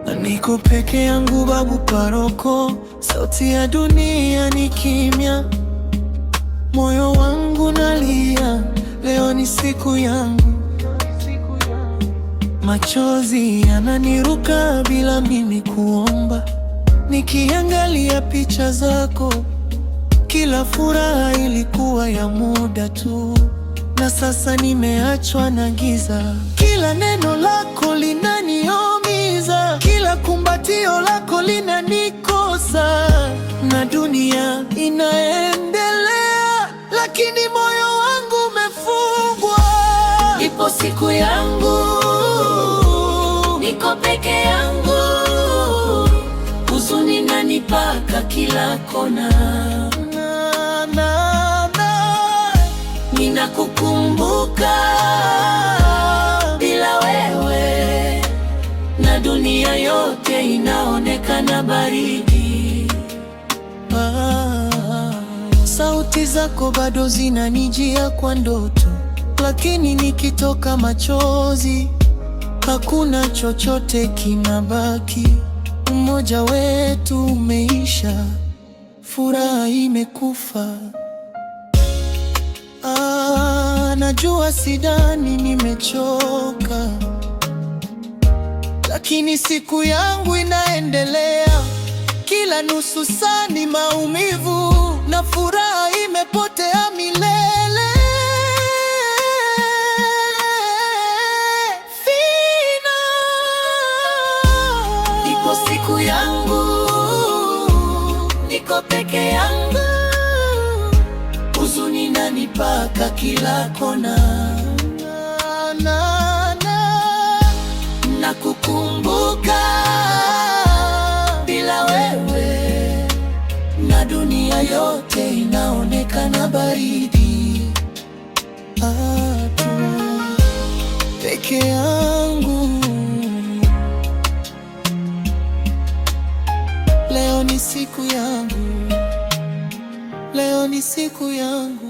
Na niko peke yangu, babu paroko, sauti ya dunia ni kimya, moyo wangu nalia, leo ni siku yangu. Machozi yananiruka bila mimi kuomba, nikiangalia picha zako, kila furaha ilikuwa ya muda tu, na sasa nimeachwa na giza. Kila neno lako linaniumiza, kila kumbatio lako linanikosa, na dunia inaendelea, lakini moyo wangu umefungwa. Ipo siku yangu, niko peke yangu, huzuni inanipaka kila kona. Ninakukumbuka, bila wewe na dunia yote inaonekana baridi. Sauti zako bado zinanijia kwa ndoto, lakini nikitoka machozi, hakuna chochote kinabaki. Umoja wetu umeisha, furaha imekufa. Najua sidhani nimechoka, lakini siku yangu inaendelea. Kila nusu saa ni maumivu, na furaha imepotea milele. Ipo siku yangu, niko peke yangu, huzuni inanipaka kila kona. Nakukumbuka, bila wewe na dunia yote inaonekana baridi. Peke yangu, leo ni siku yangu, leo ni siku yangu.